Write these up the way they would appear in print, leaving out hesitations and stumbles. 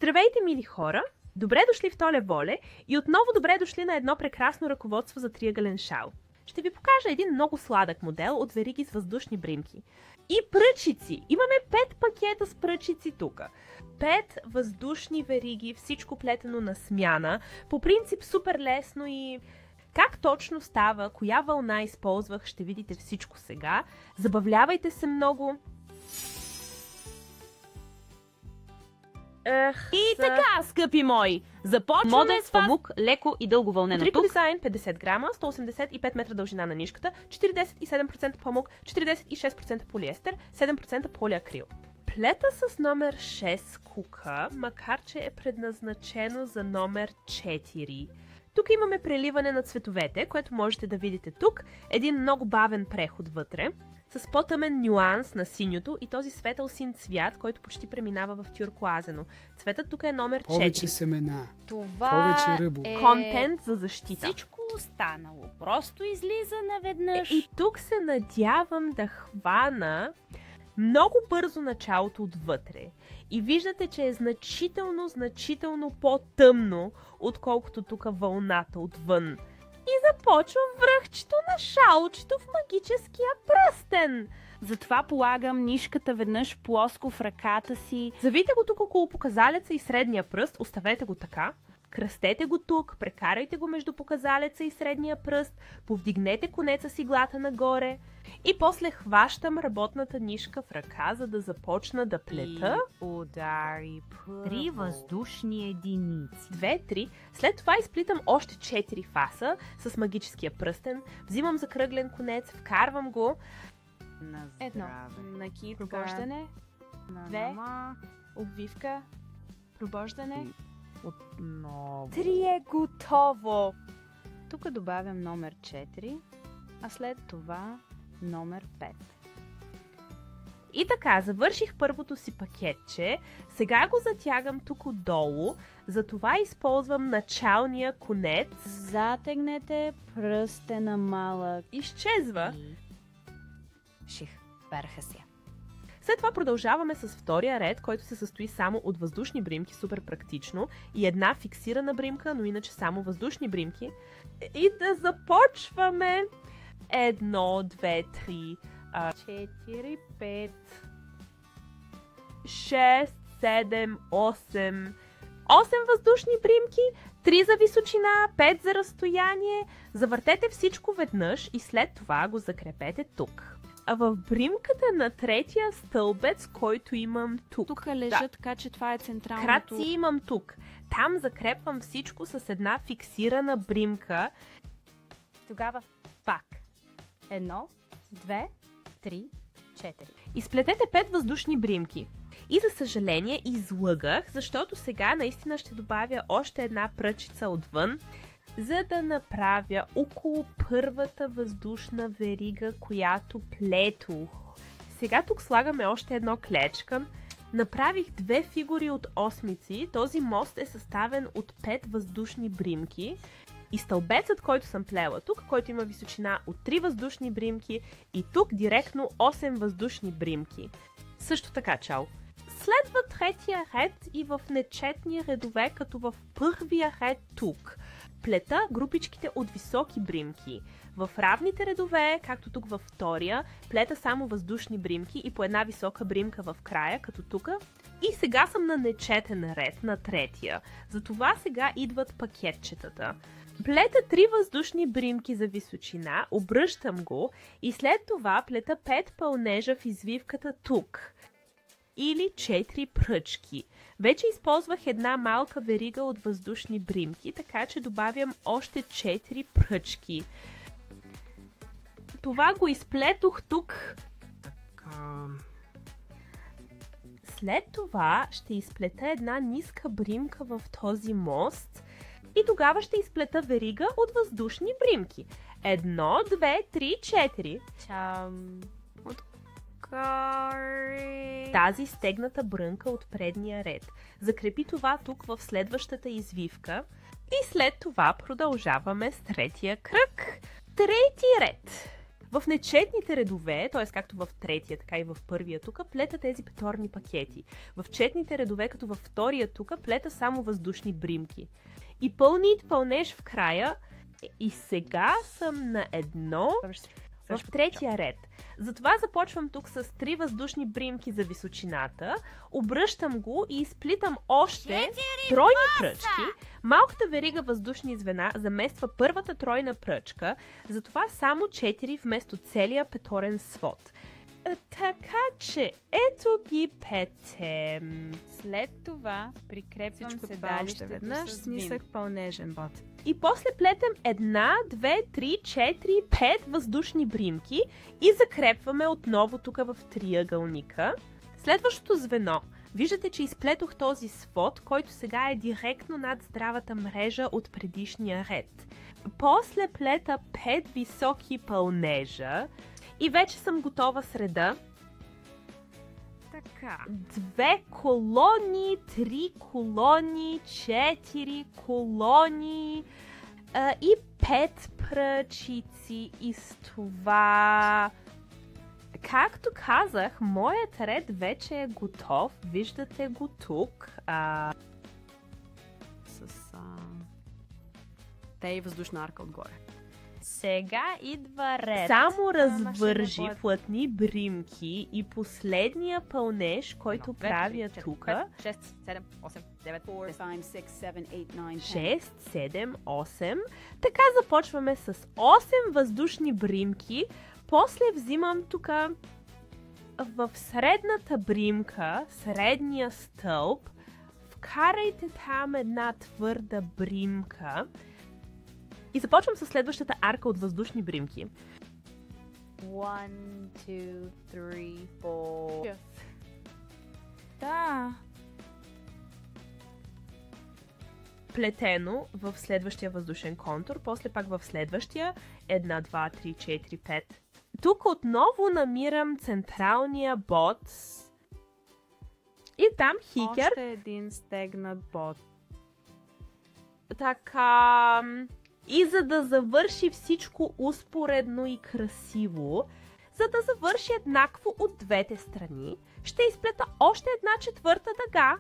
Здравейте, мили хора! Добре дошли в Толе Воле и отново добре дошли на едно прекрасно ръководство за триъгълен шал. Ще ви покажа един много сладък модел от вериги с въздушни бримки. И пръчици! Имаме 5 пакета с пръчици тук. 5 въздушни вериги, всичко плетено на смяна. По принцип супер лесно и... Как точно става, коя вълна използвах, ще видите всичко сега. Забавлявайте се много. И така, скъпи мои, започваме Модел с памук, леко и дълго вълнено Трико тук. дизайн 50 грама, 185 метра дължина на нишката, 47% памук, 46% полиестер, 7% полиакрил. Плета с номер 6 кука, макар че е предназначено за номер 4. Тук имаме преливане на цветовете, което можете да видите тук. Един много бавен преход вътре, с по-тъмен нюанс на синьото и този светъл син цвят, който почти преминава в тюркоазено. Цветът тук е номер 4. Повече семена, това повече ръбо. Контент за защита. всичко останало. Просто излиза наведнъж. И тук се надявам да хвана много бързо началото отвътре. И виждате, че е значително по-тъмно, отколкото тук вълната отвън. И започвам връхчето на шалчето в магическия пръстен. Затова полагам нишката веднъж плоско в ръката си. Завийте го тук около показалеца и средния пръст, оставете го така. Кръстете го тук, прекарайте го между показалеца и средния пръст, повдигнете конеца с иглата нагоре и после хващам работната нишка в ръка, за да започна да плета. Удари първо. 3 въздушни единици. 2, 3. След това изплитам още 4 фаса с магическия пръстен, взимам закръглен конец, вкарвам го. На Едно. здраве. Накид, Така. пробождане, На Две. мама. обвивка, пробождане. Отново. 3 е готово! Тук добавям номер 4, а след това номер 5. И така, завърших първото си пакетче, сега го затягам тук отдолу, затова използвам началния конец. Затегнете пръстена малък. Изчезва. Ших, върха се. След това продължаваме с втория ред, който се състои само от въздушни бримки, супер практично, и една фиксирана бримка, но иначе само въздушни бримки. И да започваме. 1, 2, 3, 4, 5, 6, 7, 8. 8 въздушни бримки, 3 за височина, 5 за разстояние. Завъртете всичко веднъж и след това го закрепете тук. А в бримката на третия стълбец, който имам тук. Тук лежа, така че това е централното. Крадци имам тук. Там закрепвам всичко с една фиксирана бримка. Тогава пак. 1, 2, 3, 4. Изплетете 5 въздушни бримки. И за съжаление излъгах, защото сега наистина ще добавя още една пръчица отвън, за да направя около първата въздушна верига, която плетох. Сега тук слагаме още едно клечка. Направих 2 фигури от осмици. Този мост е съставен от 5 въздушни бримки. И стълбецът, който съм плела тук, който има височина от 3 въздушни бримки, и тук директно 8 въздушни бримки. Също така, чао! Следва третия ред и в нечетни редове, като в първия ред тук. Плета групичките от високи бримки. В равните редове, както тук във втория, плета само въздушни бримки и по една висока бримка в края, като тук. И сега съм на нечетен ред, на третия. Затова сега идват пакетчетата. Плета 3 въздушни бримки за височина, обръщам го и след това плета 5 пълнежа в извивката тук. Или 4 пръчки. Вече използвах една малка верига от въздушни бримки, така че добавям още 4 пръчки. Това го изплетох тук. Така... След това ще изплета една ниска бримка в този мост и тогава ще изплета верига от въздушни бримки. 1, 2, 3, 4. Чам. Тази стегната брънка от предния ред. Закрепи това тук в следващата извивка и след това продължаваме с третия кръг. Трети ред. В нечетните редове, т.е. както в третия, така и в първия тук, плета тези петорни пакети. В четните редове, като във втория тук, плета само въздушни бримки. И пълнеж в края. И сега съм на едно в третия ред. Затова започвам тук с 3 въздушни бримки за височината, обръщам го и изплитам още тройни пръчки. Малката верига въздушни звена замества първата тройна пръчка, затова само 4 вместо целия петорен свод. Така че, ето ги петем. След това прикрепвам Всичко това седалището още веднъж с с нисък пълнежен бот. И после плетем 1, 2, 3, 4, 5 въздушни бримки и закрепваме отново тук в триъгълника. Следващото звено. Виждате, че изплетох този свод, който сега е директно над здравата мрежа от предишния ред. После плета 5 високи пълнежа и вече съм готова с реда. Така. 2 колони, 3 колони, 4 колони и 5 пръчици. И с това... Както казах, моят ред вече е готов. Виждате го тук. С те и въздушна арка отгоре. Сега идва ред. Само на машина развържи бот. плътни бримки и последния пълнеж, който 1, 2, правя 3, 4, тук. 5, 6, 7, 8, 9, 4, 5, 6, 7, 8, 9, 6, 7, 8. Така започваме с 8 въздушни бримки. После взимам тук в средната бримка, средния стълб. Вкарайте там една твърда бримка. И започвам с следващата арка от въздушни бримки. 1, 2, 3, 4. Да. Плетено в следващия въздушен контур, после пак в следващия 1, 2, 3, 4, 5. Тук отново намирам централния бот и там хикер. Още един стегнат бот. Така. И за да завърши всичко успоредно и красиво, за да завърши еднакво от двете страни, ще изплета още една четвърта дъга.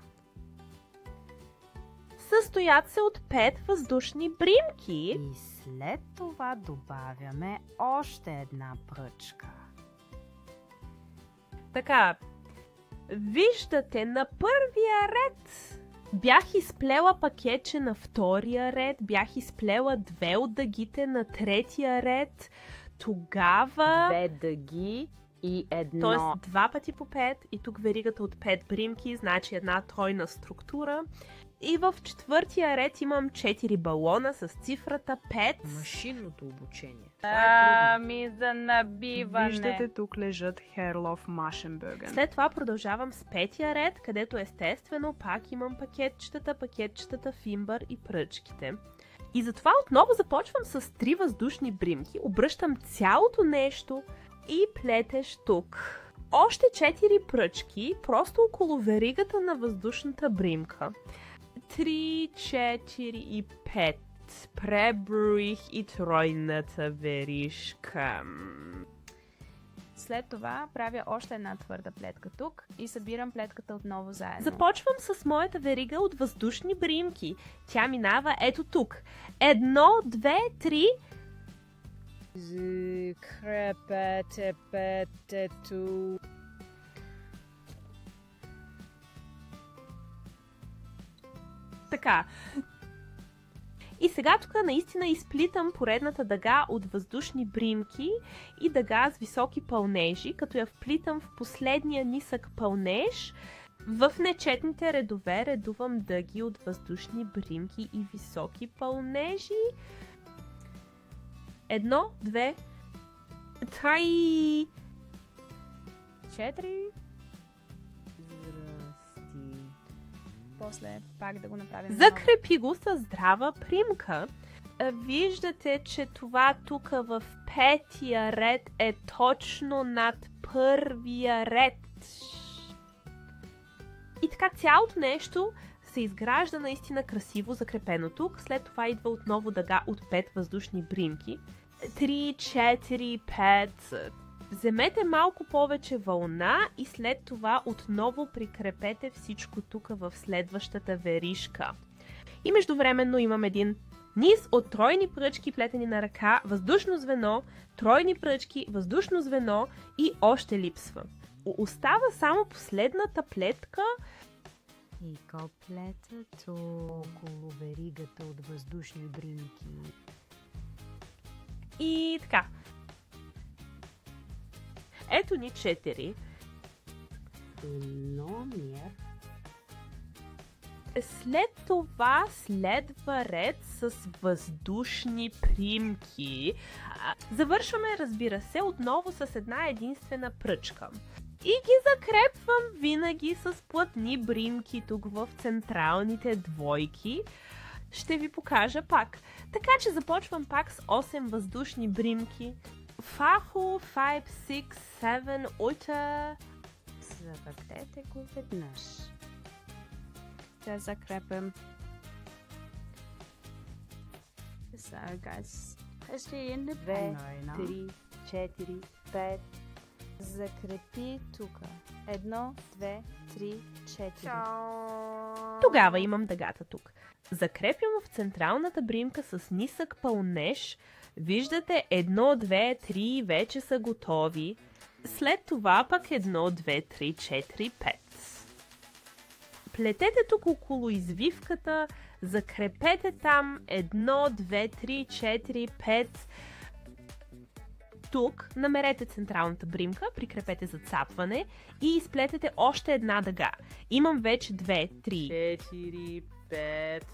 Състоят се от 5 въздушни бримки. И след това добавяме още една пръчка. Така, виждате, на първия ред бях изплела пакетче на втория ред, бях изплела 2 от дъгите на третия ред, тогава... 2 дъги и едно. Тоест 2 пъти по 5 и тук веригата от 5 бримки, значи една тройна структура. И в четвъртия ред имам 4 балона с цифрата 5. Машинното обучение. Ами за набиване. Виждате, тук лежат Херлов Машенбърген. След това продължавам с петия ред, където естествено пак имам пакетчетата, фимбър и пръчките. И затова отново започвам с 3 въздушни бримки, обръщам цялото нещо и плетеш тук. Още 4 пръчки, просто около веригата на въздушната бримка. 3, 4 и 5. Преброих и тройната веришка. След това правя още една твърда плетка тук и събирам плетката отново заедно. Започвам с моята верига от въздушни бримки. Тя минава ето тук. 1, 2, 3. Закрепете петето. Така. И сега тук наистина изплитам поредната дъга от въздушни бримки и дъга с високи пълнежи, като я вплитам в последния нисък пълнеж. В нечетните редове редувам дъги от въздушни бримки и високи пълнежи. 1, 2, 3, 4. После пак да го направим. Закрепи го с здрава примка. Виждате, че това тук в петия ред е точно над първия ред. И така цялото нещо се изгражда наистина красиво закрепено тук. След това идва отново дъга от 5 въздушни бримки. 3, 4, 5. Вземете малко повече вълна и след това отново прикрепете всичко тук в следващата веришка. И междувременно имам един низ от тройни пръчки, плетени на ръка, въздушно звено, тройни пръчки, въздушно звено и още липсва. Остава само последната плетка. И коплетето около веригата от въздушни бримки. И така. Ето ни 4. Номер. След това следва ред с въздушни примки. Завършваме, разбира се, отново с една единствена пръчка. И ги закрепвам винаги с плътни бримки тук в централните двойки. Ще ви покажа пак. Така че започвам пак с 8 въздушни бримки. Фахо, 5, 6, 7, 8. Завъртете го веднъж. Да закрепим. So guys, actually in the 2, 3, 4, 5. Закрепи тук. 1, 2, 3, 4. Тогава имам дъгата тук. Закрепям в централната бримка с нисък пълнеж. Виждате 1, 2, 3 вече са готови. След това пък 1, 2, 3, 4, 5. Плетете тук около извивката, закрепете там 1, 2, 3, 4, 5. Тук намерете централната бримка, прикрепете зацапване и изплетете още една дъга. Имам вече 2, 3, 4, 5.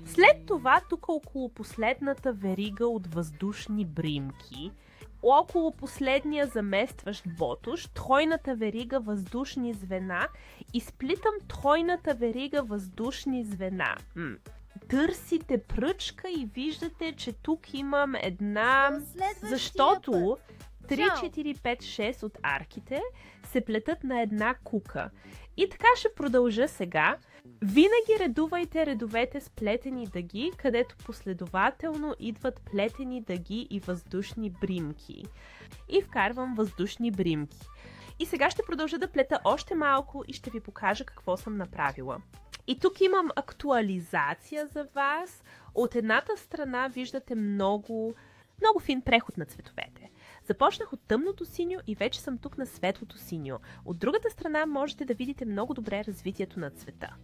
След това тук около последната верига от въздушни бримки, около последния заместващ ботуш, тройната верига въздушни звена, изплитам тройната верига въздушни звена. Търсите пръчка и виждате, че тук имам една, защото 3, 4, 5, 6 от арките се плетат на една кука. И така ще продължа сега. Винаги редувайте редовете с плетени дъги, където последователно идват плетени дъги и въздушни бримки. И вкарвам въздушни бримки. И сега ще продължа да плета още малко и ще ви покажа какво съм направила. И тук имам актуализация за вас. От едната страна виждате много фин преход на цветовете. Започнах от тъмното синьо и вече съм тук на светлото синьо. От другата страна можете да видите много добре развитието на цвета.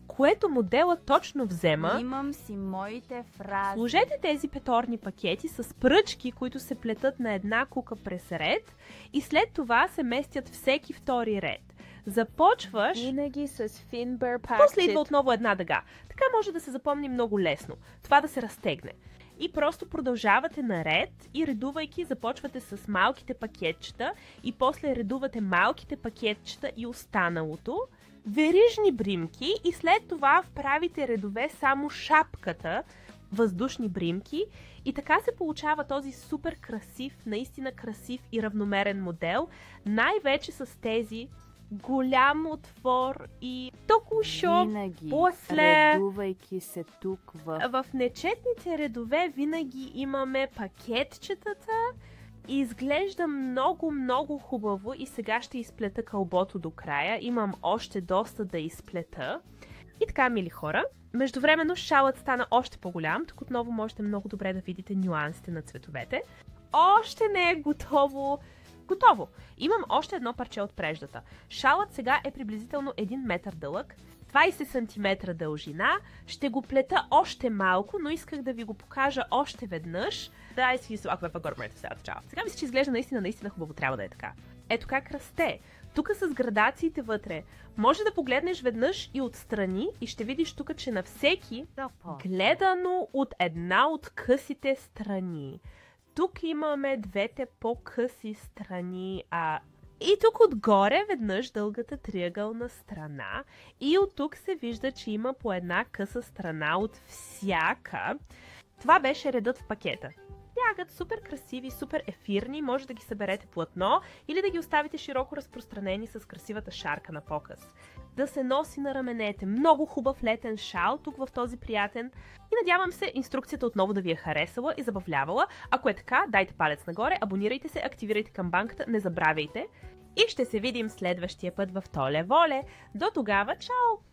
Което модела точно взема. Имам си моите фрази. Сложете тези петорни пакети с пръчки, които се плетат на една кука през ред и след това се местят всеки втори ред. Започваш. Винаги с Finbar Packet. После идва отново една дъга. Така може да се запомни много лесно. Това да се разтегне. И просто продължавате наред и редувайки започвате с малките пакетчета и после редувате малките пакетчета и останалото. Верижни бримки и след това вправите редове само шапката, въздушни бримки и така се получава този супер красив, наистина красив и равномерен модел, най-вече с тези голям отвор и току-шо Винаги, после редувайки се тук в нечетните редове винаги имаме пакетчетата и изглежда много хубаво и сега ще изплета кълбото до края. Имам още доста да изплета. И така, мили хора, междувременно шалът стана още по-голям, тук отново можете много добре да видите нюансите на цветовете. Още не е готово. Готово! Имам още едно парче от преждата. Шалът сега е приблизително 1 метър дълъг, 20 см дължина. Ще го плета още малко, но исках да ви го покажа още веднъж. Сега мисля, че изглежда наистина хубаво, трябва да е така. Ето как расте. Тук с градациите вътре. Може да погледнеш веднъж и отстрани и ще видиш тук, че на всеки гледано от една от късите страни. Тук имаме двете по-къси страни, и тук отгоре веднъж дългата триъгълна страна и от тук се вижда, че има по една къса страна от всяка. Това беше редът в пакета. тагът, супер красиви, супер ефирни, може да ги съберете платно или да ги оставите широко разпространени с красивата шарка на показ. Да се носи на раменете, много хубав летен шал тук в този приятен и надявам се инструкцията отново да ви е харесала и забавлявала. Ако е така, дайте палец нагоре, абонирайте се, активирайте камбанката, не забравяйте и ще се видим следващия път в Толе Воле. До тогава, чао!